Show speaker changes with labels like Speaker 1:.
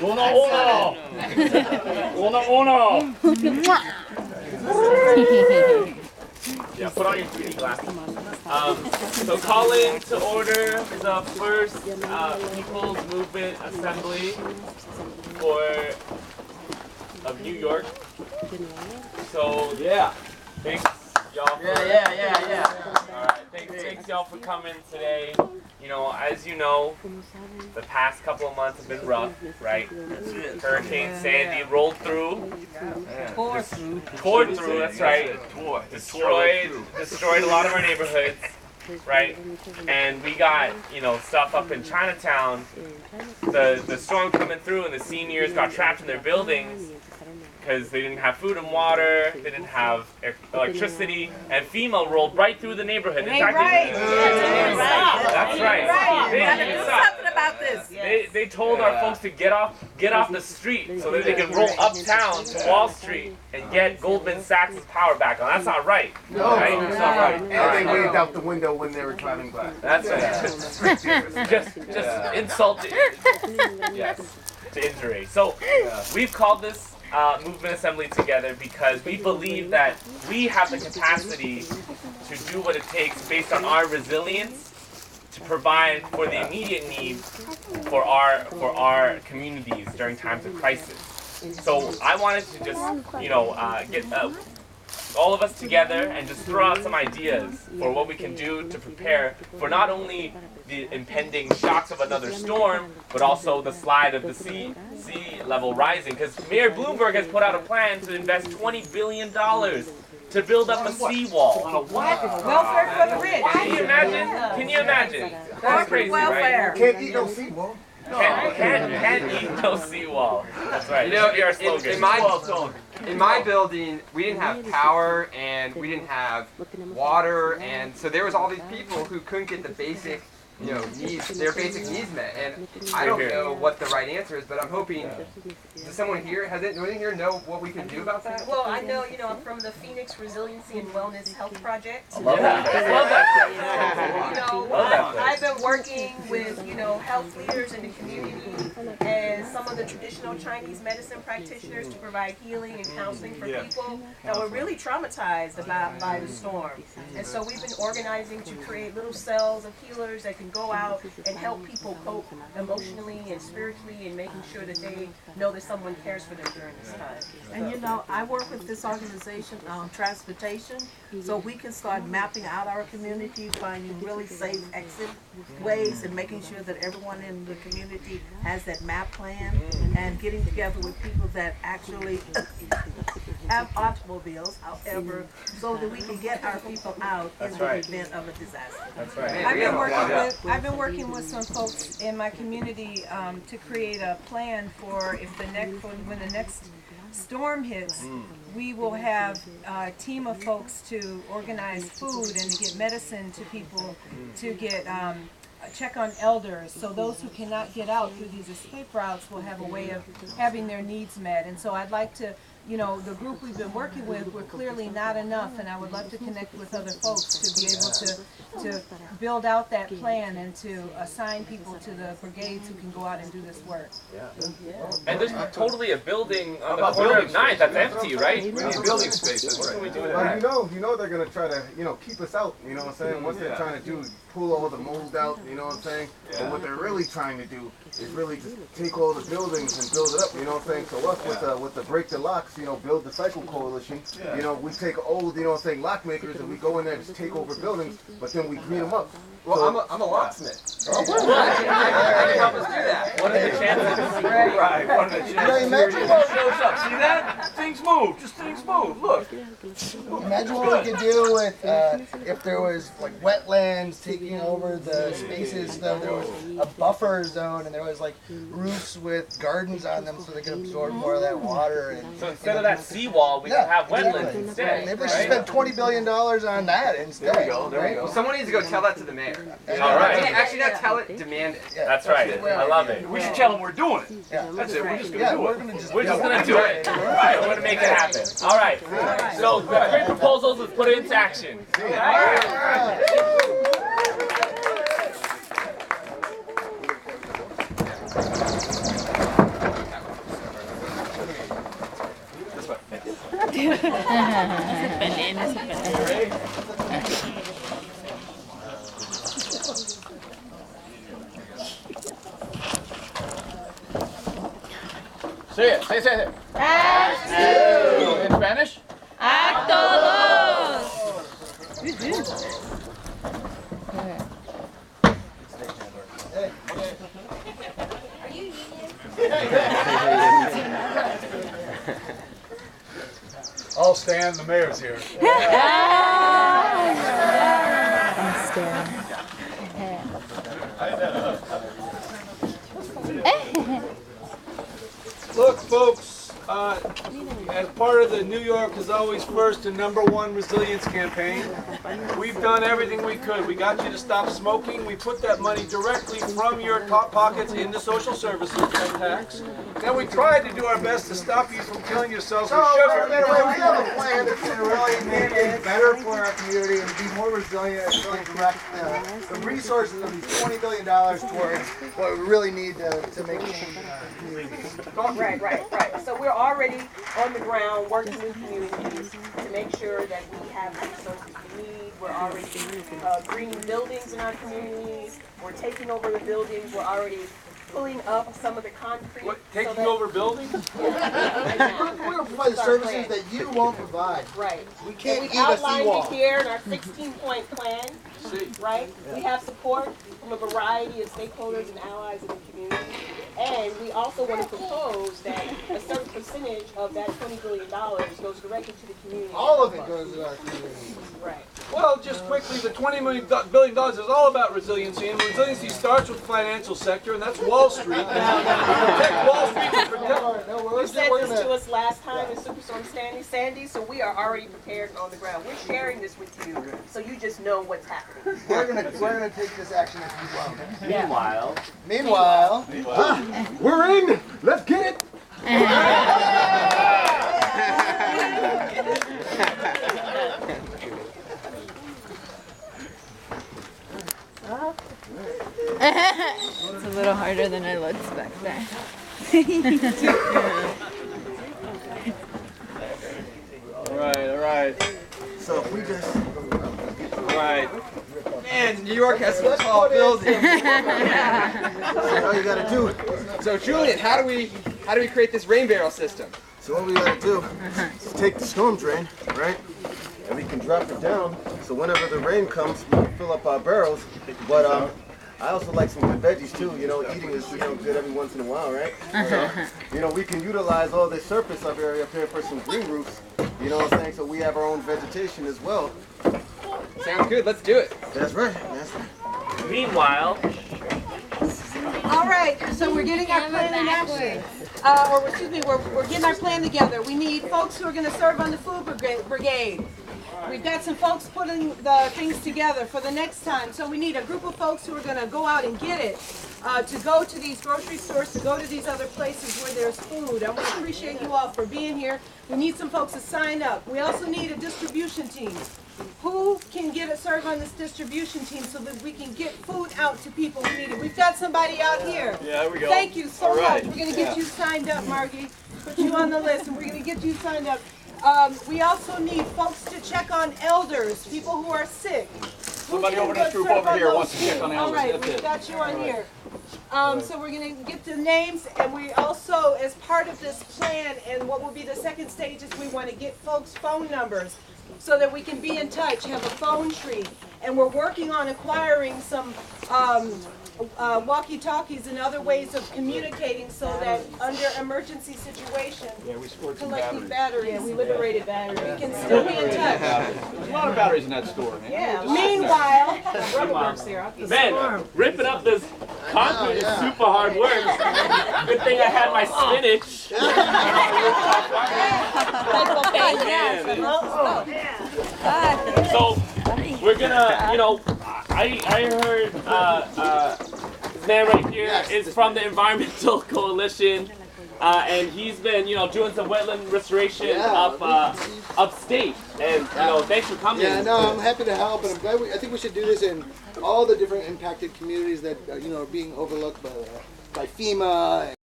Speaker 1: Uno. Yeah, put on your 3D glasses. So call in to order the first People's Movement Assembly of New York. So yeah, thanks y'all. All right, thanks y'all for coming today. You know, as you know, the past couple of months have been rough, right? Hurricane Sandy rolled through. Tore through, that's right. Destroyed a lot of our neighborhoods, right? And we got, you know, stuff up in Chinatown. The storm coming through and the seniors got trapped in their buildings because they didn't have food and water, they didn't have electricity, and FEMA rolled right through the neighborhood.
Speaker 2: That's right.
Speaker 1: They
Speaker 2: gotta do something about this.
Speaker 1: They told our folks to get off the street so that they could roll uptown to Wall Street and get Goldman Sachs' power back on. That's not right. Right? That's not right.
Speaker 3: And they waved out the window when they were driving by.
Speaker 1: That's right. just insult to injury. So we've called this movement assembly together because we believe that we have the capacity to do what it takes based on our resilience to provide for the immediate needs for our communities during times of crisis. So I wanted to just, you know, get all of us together and just throw out some ideas for what we can do to prepare for not only the impending shocks of another storm, but also the slide of the sea level rising. Because Mayor Bloomberg has put out a plan to invest $20 billion to build up a seawall. On a what?
Speaker 2: Welfare for the rich.
Speaker 1: Can you imagine? That's crazy,
Speaker 2: welfare.
Speaker 1: right?
Speaker 3: Can't eat no seawall.
Speaker 1: Can't eat no seawall. That's right.
Speaker 4: You know,
Speaker 1: be our slogan.
Speaker 4: In my building, we didn't have power and we didn't have water, and so there was all these people who couldn't get the basic, you know, needs, their basic needs met. And I don't know what the right answer is, but I'm hoping, does anyone here know what we can do about that?
Speaker 5: Well, I know, you know, I'm from the Phoenix Resiliency and Wellness Health Project.
Speaker 1: I love that.
Speaker 5: You know, I've been working with, you know, health leaders in the community and some of the traditional Chinese medicine practitioners to provide healing and counseling for people that were really traumatized by the storm. And so we've been organizing to create little cells of healers that can go out and help people cope emotionally and spiritually and making sure that they know that someone cares for them during this time.
Speaker 2: And you know, I work with this organization on transportation, so we can start mapping out our community, finding really safe exit ways and making sure that everyone in the community has that map plan and getting together with people that actually have automobiles, however, so that we can get our people out in the event of a disaster.
Speaker 1: That's right.
Speaker 6: I've been working with some folks in my community to create a plan for when the next storm hits. We will have a team of folks to organize food and to get medicine to people, to get check on elders, so those who cannot get out through these escape routes will have a way of having their needs met. And so I'd like to, you know, the group we've been working with, we're clearly not enough, and I would love to connect with other folks to be able to build out that plan and to assign people to the brigades who can go out and do this work.
Speaker 1: And there's totally a building on the corner of 9th that's empty, right?
Speaker 3: We need building space.
Speaker 1: What can we do with
Speaker 3: Well,
Speaker 1: that?
Speaker 3: you know they're gonna try to, you know, keep us out. You know what I'm saying? What they're trying to do is pull all the mold out. You know what I'm saying? But what they're really trying to do is really just take all the buildings and build it up. You know what I'm saying? So us with the Break the Locks, you know, Build the Cycle Coalition. You know, we take old, you know what I'm saying, lock makers, and we go in there and just take over buildings, but then we green them up.
Speaker 4: Well,
Speaker 3: So,
Speaker 4: I'm a locksmith.
Speaker 3: Oh,
Speaker 4: I can help us do that.
Speaker 1: What are the chances?
Speaker 4: Right, what are the chances?
Speaker 7: Imagine what,
Speaker 8: Shows up. See that? Things move. Just things move. Look.
Speaker 7: imagine what we could do with if there was like wetlands taking over the spaces. So there was a buffer zone, and there was like roofs with gardens on them, so they could absorb more of that water. And,
Speaker 1: So instead of that seawall, we can have wetlands instead.
Speaker 7: Maybe we should spend $20 billion on that instead.
Speaker 8: There we go. There we go.
Speaker 4: Well, someone needs to go tell that to the mayor.
Speaker 1: All right.
Speaker 4: Actually, not tell it, demand it.
Speaker 1: That's right. I love it.
Speaker 8: We should tell them we're doing it.
Speaker 7: Yeah.
Speaker 8: That's it. We're just gonna
Speaker 7: Yeah,
Speaker 8: do
Speaker 7: we're
Speaker 8: it.
Speaker 7: gonna just
Speaker 1: We're just gonna do it. Right. We're gonna make it happen. All right. So the 3 proposals, let's put it into action.
Speaker 8: Say it. Say it.
Speaker 9: Act
Speaker 8: In Spanish?
Speaker 9: Acto dos.
Speaker 8: I'll stand. The mayor's here.
Speaker 10: Look, folks, as part of the New York is Always First and #1 resilience campaign, we've done everything we could. We got you to stop smoking. We put that money directly from your top pockets into social services and tax. Then we tried to do our best to stop you from killing yourselves with sugar.
Speaker 7: We have a plan that's going to really make it better for our community and be more resilient and really direct the resources of these $20 billion towards what we really need to make change in our communities.
Speaker 5: Right. So we're already on the ground working with communities to make sure that we have the resources we need. We're already greening buildings in our communities. We're taking over the buildings. We're already pulling up some of the concrete.
Speaker 10: What, taking over buildings?
Speaker 7: We're going to provide the services that you won't provide.
Speaker 5: Right.
Speaker 7: We can't
Speaker 5: we've
Speaker 7: eat a
Speaker 5: outlined
Speaker 7: seawall.
Speaker 5: it here in our 16-point plan. Right? We have support from a variety of stakeholders and allies in the community. And we also want to propose that a certain percentage of that $20 billion goes directly to the community.
Speaker 7: All of it goes to our community.
Speaker 5: Right.
Speaker 10: Well, just quickly, the $20 billion is all about resiliency, and resiliency starts with the financial sector, and that's Wall Street. Protect Wall Street and protect.
Speaker 5: You said this to us last time in Superstorm Sandy, so we are already prepared and on the ground. We're sharing this with you, so you just know what's happening.
Speaker 7: We're gonna take this action as we go.
Speaker 1: Meanwhile,
Speaker 3: We're in. Let's get it.
Speaker 9: It's a little harder than it looks back there.
Speaker 8: All right.
Speaker 3: So if we just.
Speaker 4: All right. Man, New York has some tall buildings.
Speaker 3: That's all you gotta do.
Speaker 4: So Julian, how do we create this rain barrel system?
Speaker 3: So what we gotta do is take the storm drain, right? And we can drop it down. So whenever the rain comes, we can fill up our barrels. But I also like some good veggies too. You know, eating is good every once in a while, right? So, we can utilize all this surface up here for some green roofs. You know what I'm saying? So we have our own vegetation as well.
Speaker 4: Sounds good. Let's do it.
Speaker 3: That's right. That's right.
Speaker 1: meanwhile,
Speaker 2: All right, so we're getting our plan in action. We're getting our plan together. We need folks who are going to serve on the food brigade. We've got some folks putting the things together for the next time. So we need a group of folks who are going to go out and get it, to go to these grocery stores, to go to these other places where there's food. I want to appreciate you all for being here. We need some folks to sign up. We also need a distribution team. Who can serve on this distribution team so that we can get food out to people who need it? We've got somebody out here.
Speaker 8: Yeah, there we go.
Speaker 2: Thank you so
Speaker 8: right.
Speaker 2: much. We're going to get you signed up, Margie. Put you on the list, and we're going to get you signed up. We also need folks to check on elders, people who are sick.
Speaker 8: Somebody over this group over here wants to check on elders.
Speaker 2: All right,
Speaker 8: That's
Speaker 2: we've
Speaker 8: it.
Speaker 2: got you on here. So we're going to get the names, and we also, as part of this plan, and what will be the second stage, is we want to get folks' phone numbers so that we can be in touch, have a phone tree. And we're working on acquiring some walkie-talkies and other ways of communicating so that under emergency situations,
Speaker 8: We scored some
Speaker 2: collecting
Speaker 8: batteries.
Speaker 2: batteries, we liberated batteries, we can still be in touch.
Speaker 8: There's a lot of batteries in that store, man.
Speaker 5: Yeah.
Speaker 2: Meanwhile,
Speaker 1: man, ripping up this concrete is super hard work. Good thing I had my spinach. So we're gonna, I heard this man right here is from the Environmental Coalition, and he's been, doing some wetland restoration upstate. And thanks for coming.
Speaker 7: Yeah, no, I'm happy to help, and I'm glad. I think we should do this in all the different impacted communities that are being overlooked by FEMA.